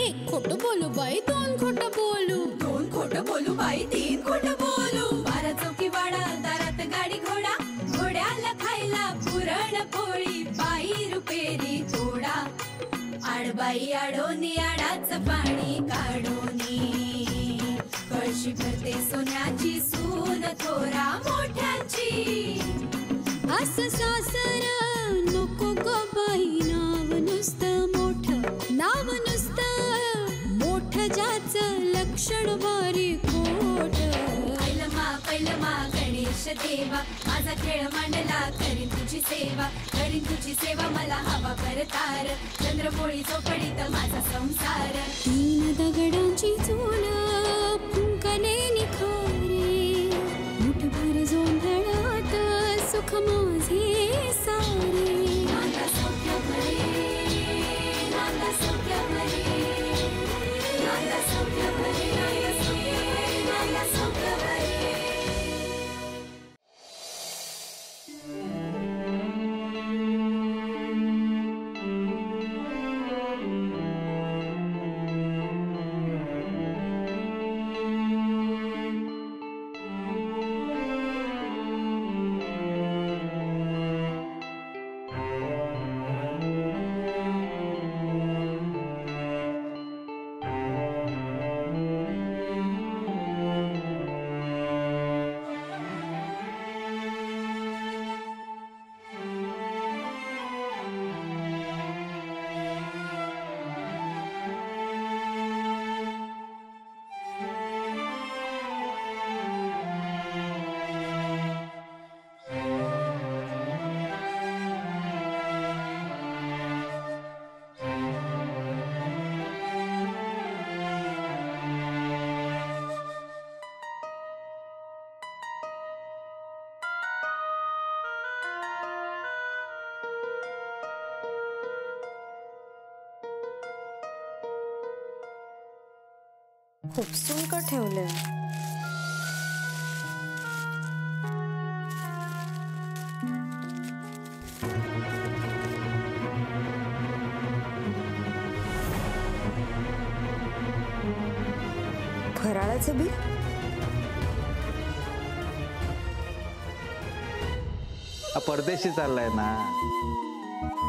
एक खोटं बोलू बाई, दोन खोटं बोलू, दोन खोटं बोलू बाई, तीन खोटं बोलू. 12 चौकी वाडा, दारात गाडी घोडा, घोड्याला खायला पुरण पोळी, बाई रुपेरी थोडा. आडबाई आडोनी आडाच पाणी काढोनी, कळशी भरते सोन्याची सून थोरा मोठ्याची. असं सासर नको ग बाई, नाव नुसतं मोठं, नाव नुसतं मोठं, ज्याचं लक्षण बारी खोट. पैलमा गणेश देवा, माझा खेळ मांडला, करीन तुझी सेवा, करीन तुझी सेवा, मला हवा करतार, चंद्रपोळी चौकडीत माझा संसार. 3 दगडांची चूल फुंकले निखारे, मुठभर जोंधळात सुख माझे सारे. नांदा सौख्य भरे, नांदा सौख्य भरे, नांदा सौख्य भरे, नांदा सौख्य भरे. खुपसून का ठेवलंय? फराळाचं बिल? परदेशी चाललाय ना,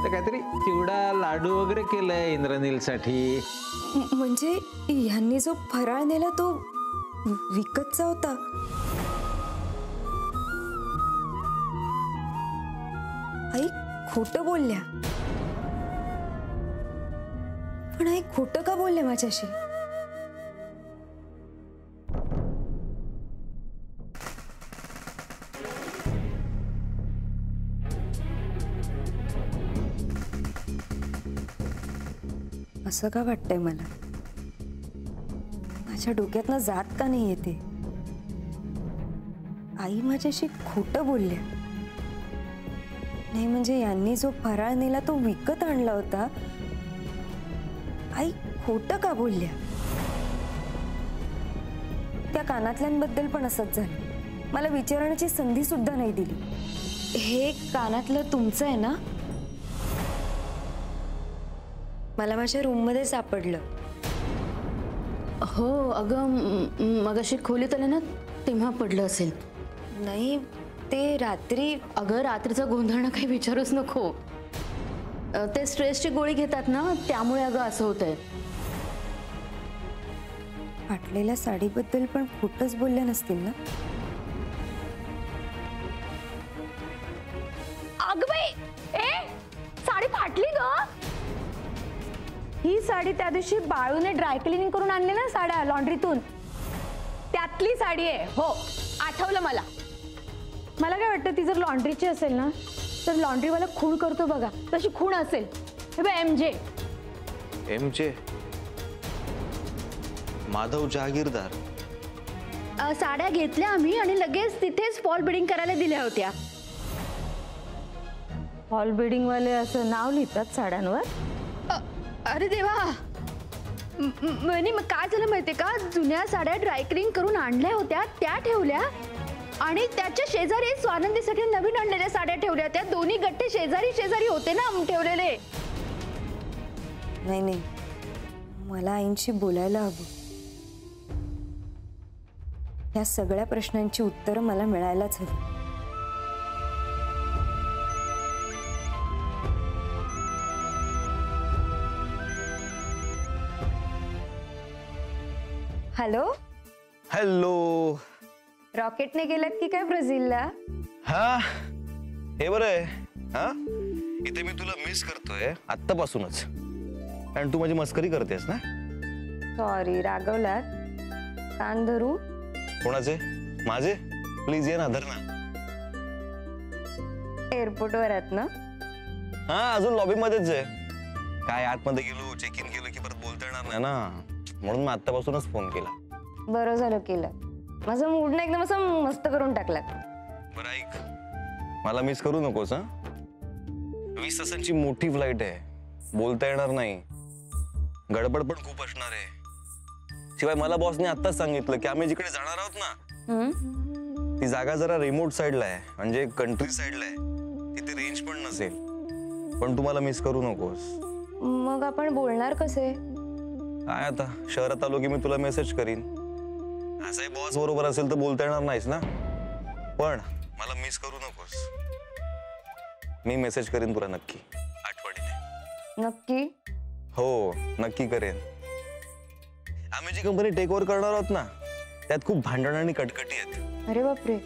तर काहीतरी चिवडा लाडू वगैरे केलंय इंद्रनीलसाठी. म्हणजे ह्यांनी जो फराळ नेला तो विकतचा होता? आई खोटं बोलल्या. पण आई खोटं का बोलले माझ्याशी? असं का वाटतंय मला? माझ्या डोक्यातनं जात का नाही येते? आई माझ्याशी खोटं बोलल्या. नाही म्हणजे यांनी जो फराळ नेला तो विकत आणला होता. आई खोटं का बोलल्या? त्या कानातल्यांबद्दल पण असंच झालं. मला विचारण्याची संधी सुद्धा नाही दिली. हे कानातलं तुमचं आहे ना? मला माझ्या रूम मध्ये सापडलं. हो अगं, मगाशी खोलीत आले ना तेव्हा पडलं असेल. नाही ते रात्री. अगं रात्रीचं गोंधळणं काही विचारूच नको. ते स्ट्रेसची गोळी घेतात ना, त्यामुळे अगं असं होतंय. फाटलेल्या साडीबद्दल पण खोटंच बोलल्या नसतील ना? अगं बाई, साडी फाटली ग. ही साडी त्या दिवशी बाळूने ड्राय क्लिनिंग करून आणली ना साड्या लॉन्ड्रीतून, त्यातली साडी आहे. हो आठवलं मला. मला काय वाटतं ती जर लॉन्ड्रीची असेल ना तर लॉन्ड्रीवाला खूण करतो बघा, तशी खूण असेल. हे बघ एमजे. एमजे माधव जहागीरदार. साड्या घेतल्या आम्ही आणि लगेच तिथेच फॉल बिडिंग करायला दिल्या होत्या. फॉल बिडिंग वाले असं नाव लिहितात साड्यांवर? अरे देवा. मग काय झालं माहितीये का, जुन्या साड्या ड्रायक्लिंग करून आणल्या होत्या त्या ठेवल्या आणि त्याच्या शेजारी स्वानंदीसाठी नवीन आणलेल्या साड्या ठेवल्या. त्या दोन्ही गट्टे शेजारी शेजारी होते ना ठेवलेले. नाही नाही, मला आईंशी बोलायला हवं. या सगळ्या प्रश्नांची उत्तरं मला मिळायलाच हवी. हॅलो. हॅलो. रॉकेटने गेलात की काय ब्राझीलला? हा, हे बरं आहे. हा, इथे मी तुला मिस करतोय आत्तापासूनच, कारण तू माझी मस्करी करतेस ना. सॉरी, रागवलात? कान धरू? कोणाचे? माझे? प्लीज ये ना, धर ना. एअरपोर्टवर आहात ना? हा, अजून लॉबी मध्येच आहे. काय आतमध्ये गेलो, चेक इन केलं की परत बोलता येणार नाही ना, म्हणून मी आत्तापासूनच फोन केला. बरं झालं केलं. माझा मूड ना एकदम असं मस्त करून टाकला. बरं ऐक, मला मिस करू नकोस. हा, 20 तासांची मोठी फ्लाईट आहे, बोलता येणार नाही, गडबड पण खूप असणार आहे. शिवाय मला बॉसने आत्ताच सांगितलं की आम्ही जिकडे जाणार आहोत ना, ती जागा जरा रिमोट साईडला आहे, म्हणजे कंट्री साईडला आहे, तिथे रेंज पण नसेल. पण तुम्हाला मिस करू नकोस. मग आपण बोलणार कसे? काय आता, शहरात आलो की मी तुला मेसेज करीन. असंही बॉस बरोबर असेल तर बोलता येणार नाहीस ना. पण मला मिस करू नकोस. मी मेसेज करीन तुला नक्की, आठवणीने. नक्की? हो, नक्की करेन. आम्ही जी कंपनी टेक ओव्हर करणार आहोत ना, त्यात खूप भांडण आणि कटकटी आहेत. अरे बापरे.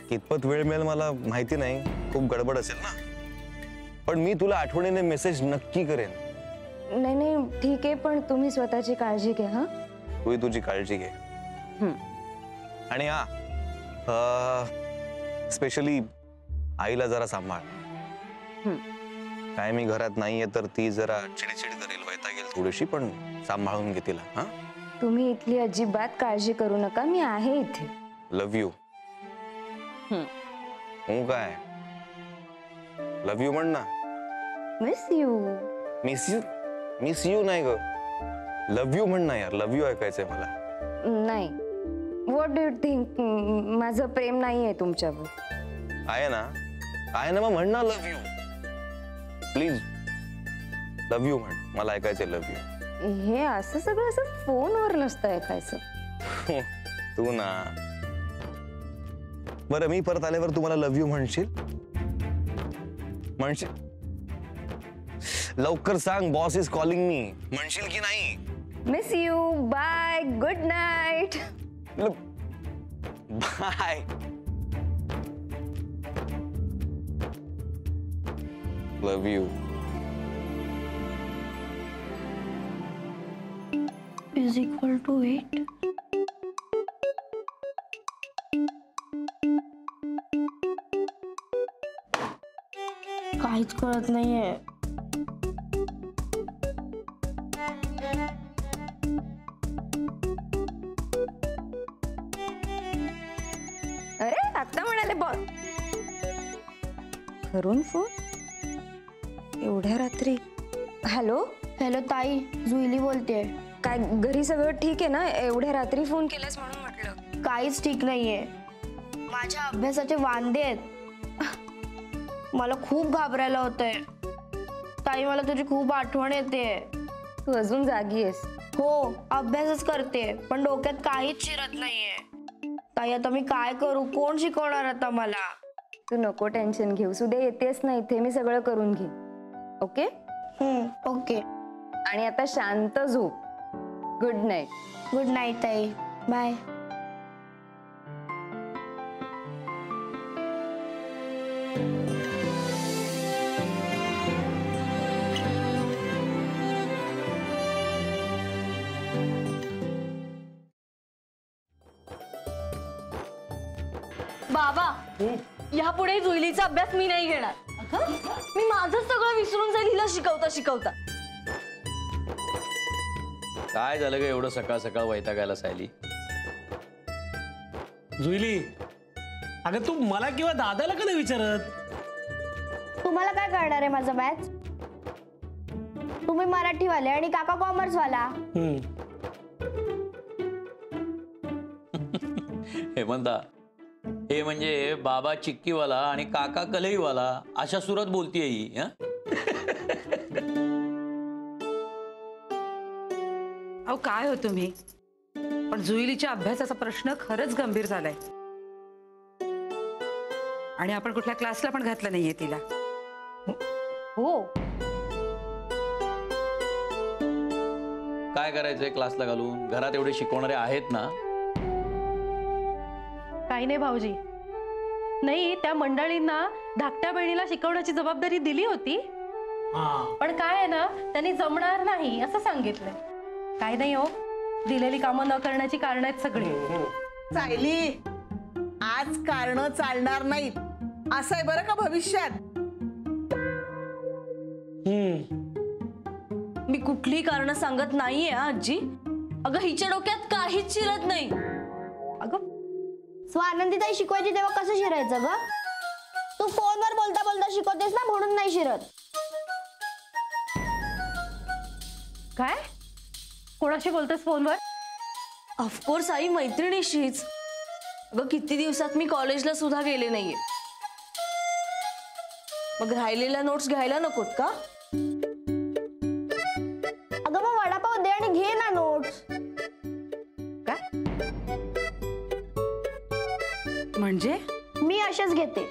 कितपत वेळ मिळेल मला माहिती नाही, खूप गडबड असेल ना. पण मी तुला आठवणीने मेसेज नक्की करेन. नाही नाही, ठीक आहे, पण तुम्ही स्वतःची काळजी घ्या. हा, तू तुझी काळजी घे. आणि हा, स्पेशली आईला जरा सांभाळ. काय मी घरात नाहीये तर ती जरा चिडचिड करेल, वैतागेल थोडीशी, पण सांभाळून घे तिला. हा, तुम्ही इथली अजिबात काळजी करू नका, मी आहे इथे. Love you. हो काय, लव्ह यू म्हण ना. Miss you. Miss you? Miss you नाही ग, लव्ह यू म्हण ना यार. लव्ह यू ऐकायचंय मला. नाही, व्हॉट डू यू थिंक? माझं प्रेम नाही आहे तुमच्यावर. आहे ना, आहे ना, मग म्हण ना love you. Please love you म्हण, मला ऐकायचंय लव्ह यू. हे असं सगळं असं फोनवर नसतं ऐकायचं. तू ना. बरं, मी परत आल्यावर तुम्हाला लव्ह यू म्हणशील? म्हणशील? लवकर सांग, बॉस इज कॉलिंग मी. म्हणशील की नाही? Miss you. Bye. Good night. Bye. Love you. Is equal to 8. काहीच कळत नाहीये. अरे आता म्हणाले बॉस. करून फोन एवढ्या रात्री? हॅलो. हॅलो ताई, जुईली बोलते. काय घरी सगळं ठीक आहे ना? एवढ्या रात्री फोन केलास म्हणून म्हटलं. काहीच ठीक नाहीये, माझ्या अभ्यासाचे वांदे आहेत. मला खूप घाबरायला होतंय ताई, मला तुझी खूप आठवण येते. तू अजून जागी आहेस? हो, अभ्यासच करते, पण डोक्यात काहीच शिरत नाहीये. ताई आता मी काय करू? कोण शिकवणार आता मला? तू नको टेन्शन घेऊस, उद्या येतेस ना इथे, मी सगळं करून घे. ओके? ओके. आणि आता शांत झोप. Good night. गुड नाईट ताई. बाय. बाबा, यापुढे जुईलीचा अभ्यास मी नाही घेणार. मी माझं सगळं विसरून जाईल हिला शिकवता शिकवता. काय झालं ग एवढं सकाळ सकाळ वैतागायला सायली? जुईली, अगं तू मला किंवा दादाला का नाही विचारत? तुम्हाला काय कळणार आहे माझं मॅथ्स? तुम्ही मराठीवाले आणि काका कॉमर्सवाला. हेमंता, हे म्हणजे बाबा चिक्कीवाला आणि काका कलईवाला अशा सुरात बोलतीये ही. अहो काय हो तुम्ही, पण जुईलीच्या अभ्यासाचा प्रश्न खरंच गंभीर झालाय आणि आपण कुठल्या क्लासला पण घातलं नाहीये तिला. हो, काय करायचंय क्लासला घालून? घरात एवढे शिकवणारे आहेत ना. काही नाही भाऊजी, नाही त्या मंडळींना धाकट्या बहिणीला शिकवण्याची जबाबदारी दिली होती, पण काय आहे ना, त्यांनी जमणार नाही असं सांगितलंय. काय नाही हो, दिलेली कामं न करण्याची कारण आहेत सगळी. सायली, आज कारण चालणार नाहीत असं आहे बरं का भविष्यात. मी कुठली कारण सांगत नाहीये आजी. अगं हिच्या डोक्यात काहीच शिरत नाही. अगं स्वानंदीताई शिकवायची तेव्हा कसं शिरायचं ग? तू फोनवर बोलता बोलता शिकवतेस ना, म्हणून नाही शिरत. काय? कोणाशी बोलतेस फोनवर? ऑफकोर्स आई, मैत्रिणीशीच. अगं किती दिवसात मी कॉलेजला सुद्धा गेले नाहीये. मग राहिलेल्या नोट्स घ्यायला नकोत का? अगं मग वडापाव दे आणि घे ना नोट्स. काय म्हणजे? मी असेच घेते.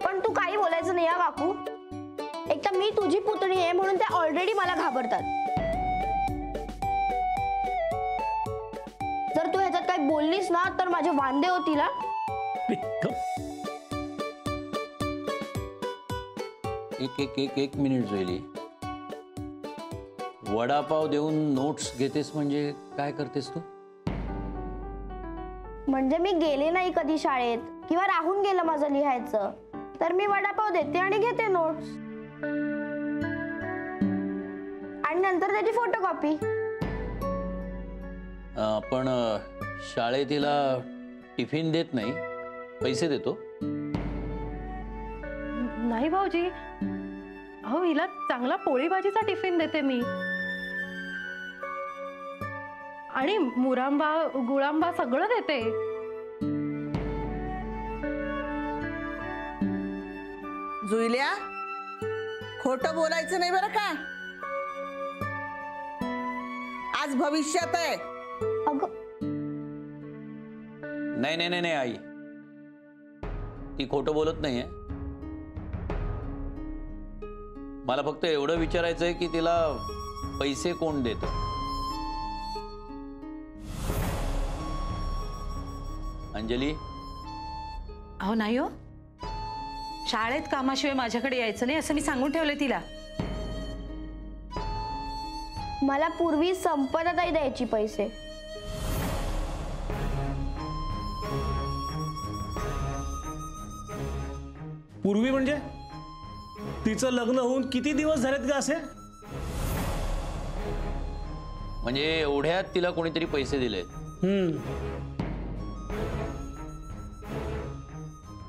पण तू काही बोलायचं नाही हा काकू. एक तर मी तुझी पुतणी आहे म्हणून त्या ऑलरेडी मला घाबरतात. जर तू ह्याच्यात काही बोललीस ना तर माझे वांदे होतील. एक मिनिट जुईली, वडापाव देऊन नोट्स घेतेस म्हणजे काय करतेस तू? म्हणजे मी गेले नाही कधी शाळेत किंवा राहून गेलं माझं लिहायचं, तर मी वडापाव देते आणि घेते नोट्स आणि नंतर त्याची फोटोकॉपी. पण शाळेत तिला टिफिन देत नाही, पैसे देतो. नाही भाऊजी, अहो हिला चांगला पोळी भाजीचा टिफिन देते मी, आणि मुरांबा गुळांबा सगळं देते. जुईल्या, खोटं बोलायचं नाही बरं का. आज भविष्यात आहे. नाही नाही नाही आई, ती खोटं बोलत नाहीये. मला फक्त एवढं विचारायचंय की तिला पैसे कोण देत? अंजली. अहो नाही हो, शाळेत कामाशिवाय माझ्याकडे यायचं नाही असं मी सांगून ठेवलंय तिला. मला पूर्वी संपदाताई द्यायची पैसे. पूर्वी म्हणजे तिचं लग्न होऊन किती दिवस झालेत का असे? म्हणजे एवढ्यात तिला कोणीतरी पैसे दिलेत.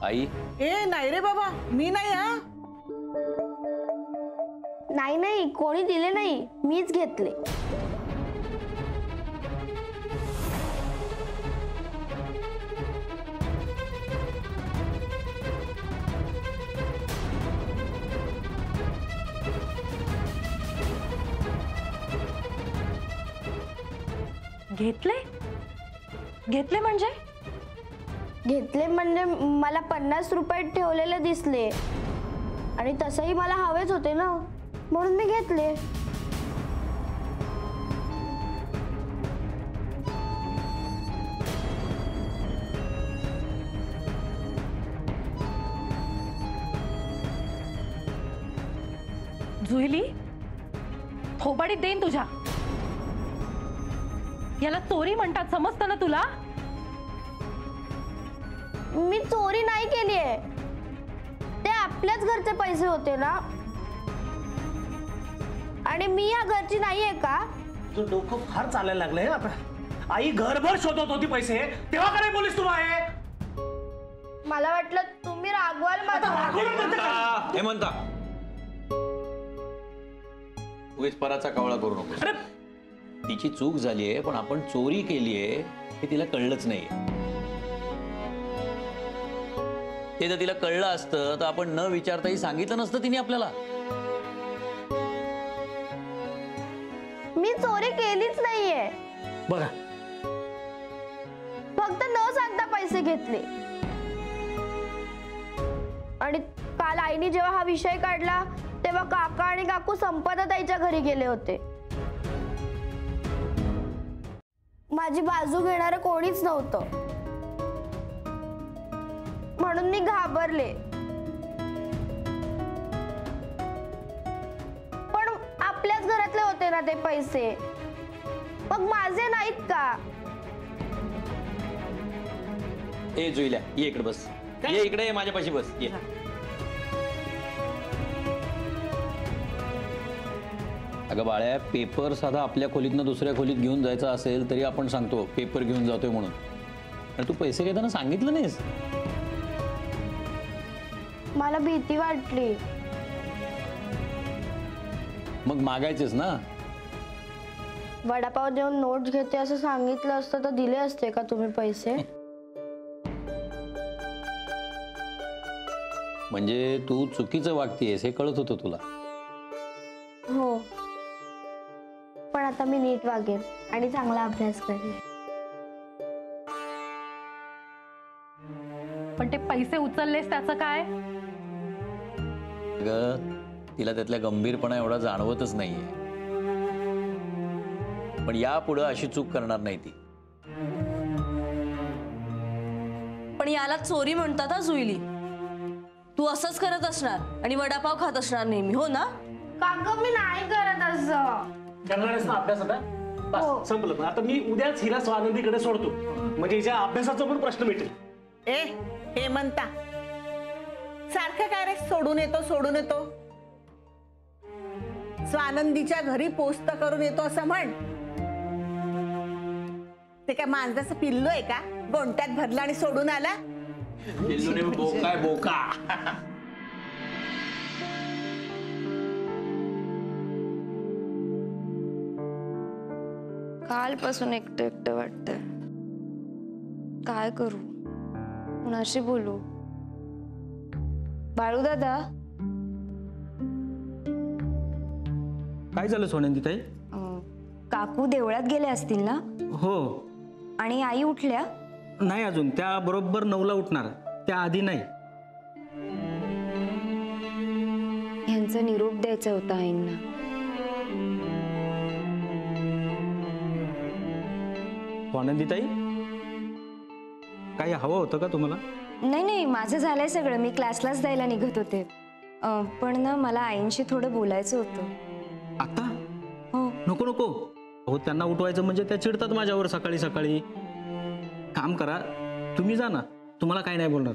आई. ए नाही रे बाबा, मी नाही. नाही नाही, कोणी दिले नाही, मीच घेतले. घेतले? घेतले म्हणजे? घेतले म्हणजे मला 50 रुपये ठेवलेले दिसले आणि तसंही मला हवेच होते ना, म्हणून मी घेतले. जुईली, थोबाडीत देईन तुझ्या. याला चोरी म्हणतात, समजतं ना तुला? मी चोरी नाही केलीये, ते आपल्याच घरचे पैसे होते ना, आणि मी या घरची नाहीये का? तुझं डोकं फार चालायला लागलंय आता. आई घरभर शोधत होती पैसे, तेव्हा काय बोलीस तू? आहे मला वाटलं तुम्ही रागवाल माझा. हे म्हणता उगीच पराचा कावळा करू नको. तिची चूक झालीये, पण आपण चोरी केलीये हे तिला कळलंच नाहीये. ते जर तिला कळलं असतं तर आपण न विचारताही सांगितलं नसतं तिने आपल्याला. मी चोरी केलीच नाहीये. बघा फक्त न सांगता पैसे घेतले. आणि काल आईने जेव्हा हा विषय काढला तेव्हा काका आणि काकू संपदाताईच्या घरी गेले होते. माझी बाजू घेणारं कोणीच नव्हतं म्हणून मी घाबरले. पण आपल्याच घरातले होते ना ते पैसे, मग माझे नाहीत का? ए जुईल्या ये इकडे बस. ये इकडे ये माझ्यापाशी बस. ये अगं बाळ्या, पेपर साधा आपल्या खोलीतनं दुसऱ्या खोलीत घेऊन जायचा असेल तरी आपण सांगतो पेपर घेऊन जातोय म्हणून. आणि तू पैसे घेताना सांगितलं नाहीस. मला भीती वाटली. मग मागायचेस ना. वडापाव देऊन नोट घेते असं सांगितलं असतं तर दिले असते का तुम्ही पैसे? म्हणजे तू चुकीचं वागतेस हे कळत होतं तुला. हो, पण आता मी नीट वागेन आणि चांगला अभ्यास करेन. पण ते पैसे उचललेस त्याचं काय? अगं तिला त्यातल्या गंभीरपणा एवढा जाणवतच नाहीये. पण यापुढे अशी चूक करणार नाही ती. पण याला चोरी म्हणतात हा जुईली. तू असंच करत असणार आणि वडापाव खात असणार नेहमी, हो ना? काका मी नाही करत असं. करणार आहेस ना अभ्यास आता? बस संपलं. पण आता मी उद्याच हिला स्वानंदीकडे सोडतो, म्हणजे हिच्या अभ्यासाचा पण प्रश्न मिटेल. ए हे म्हणता सारखं काय रे सोडून येतो. स्वानंदीच्या घरी पोस्ट करून येतो असं म्हण. ते काय मांजराचं पिल्लू आहे का? गोंट्यात भरला आणि सोडून आला. बोका बोका. कालपासून एकटं एकटं वाटतंय. काय करू, कुणाशी बोलू? बाळू दादा. काय झालं सोनंदीताई? काकू देवळात गेले असतील ना? हो. आणि आई उठल्या? नाही अजून, त्या बरोबर 9ला उठणार, त्या आधी नाही. ह्यांचा निरोप द्यायचा होता आईंना. आनंदीताई काही हवं होतं का तुम्हाला? नाही, माझं झालंय सगळं. मी क्लासलाच जायला निघत होते. पण ना मला आईंशी थोडं बोलायचं होतं. आता? हो. नको. हो, त्यांना उठवायचं म्हणजे त्या चिडतात माझ्यावर सकाळी सकाळी. काम करा, तुम्ही जा ना, तुम्हाला काही नाही बोलणार.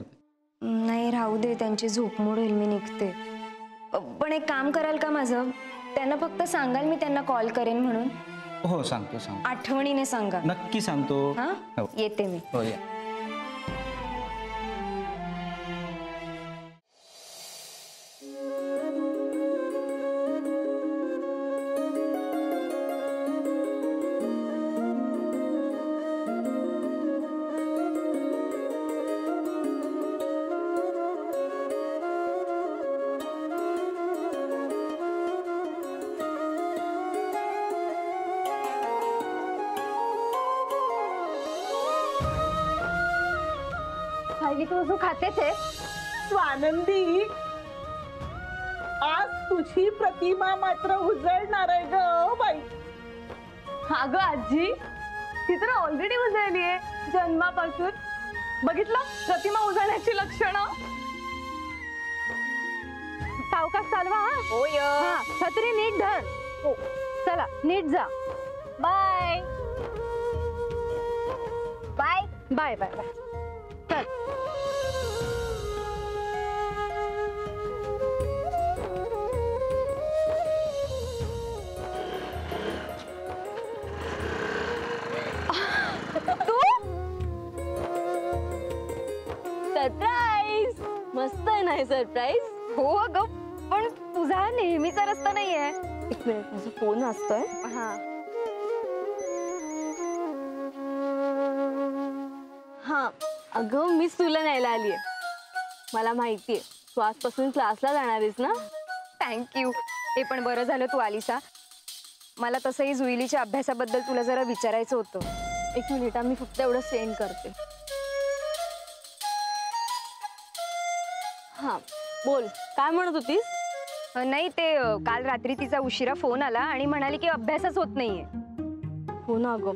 नाही राहू दे, त्यांची झोप मोड होईल, मी निघते. पण एक काम कराल का माझं? त्यांना फक्त सांगाल मी त्यांना कॉल करेन म्हणून. हो सांगतो. आठवणीने सांगा. नक्की सांगतो. हा, येते मी. हो या. तू खातेच आहे. स्वानंदी, आज तुझी प्रतिमा मात्र उजळणार आहे ग बाई. अगं आजी, ती तर ऑलरेडी उजळली आहे जन्मापासून. बघितलं प्रतिमा उजळण्याची लक्षणं. सावकाश चालवा. हा, छत्री नीट धर. हो, चला नीट जा. Bye bye bye bye bye. चल. सरप्राईज. मस्त आहे ना हे सरप्राईज? हो अगं, पण तुझा नेहमीचा रस्ता नाहीये. एक मिनिट, माझा फोन असतोय. हा अगं, मीच तुला न्यायला आलीये. मला माहितीये तू आजपासून क्लासला जाणार आहेस ना. थँक्यू. हे पण बरं झालं तू आलीसा. मला तसंही जुईलीच्या अभ्यासाबद्दल तुला जरा विचारायचं होतं. 1 मिनिट मी फक्त एवढं सेंड करते. हा बोल, काय म्हणत होतीस? नाही ते काल रात्री तिचा उशिरा फोन आला आणि म्हणाली की अभ्यासच होत नाहीये. हो ना ग,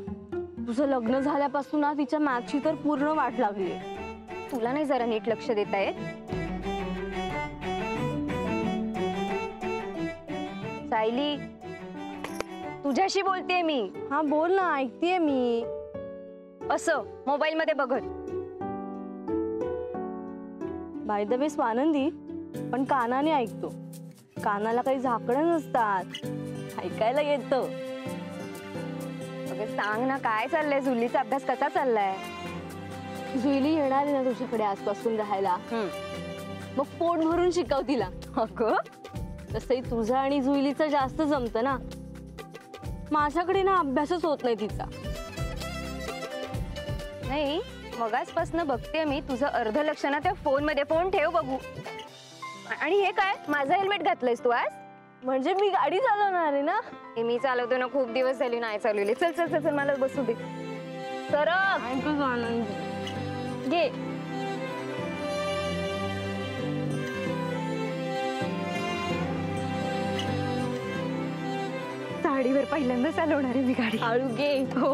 तुझं लग्न झाल्यापासून ना तिच्या मॅथची तर पूर्ण वाट लागली. तुला नाही जरा नीट लक्ष देता येत? सायली, तुझ्याशी बोलतेय मी. हा बोल ना, ऐकतेय मी. असं मोबाईल मध्ये बघत. बाय द वे स्वानंदी, पण कानाने ऐकतो. कानाला काही झाकणं नसतात, ऐकायला येतं. सांग ना काय चाललंय? जुलीचा अभ्यास कसा चाललाय? जुईली येणार आहे ना तुझ्याकडे आजपासून राहायला. मग पोट भरून शिकव तिला. अगं तसंही तुझं आणि जुईलीचं जास्त जमतं ना. माझ्याकडे ना अभ्यासच होत नाही तिचा. नाही मगाचपासून बघते मी तुझं अर्ध लक्ष ना त्या फोन मध्ये. फोन ठेव बघू. आणि हे काय, माझं हेल्मेट घातलंयस तू आज? म्हणजे मी गाडी चालवणार आहे ना. हे मी चालवतो ना, खूप दिवस झाले नाही चालवली. चल चल चल चल, मला बसू दे. तर घे. साडीवर पहिल्यांदा चालवणार आहे मी गाडी. हळू घे. हो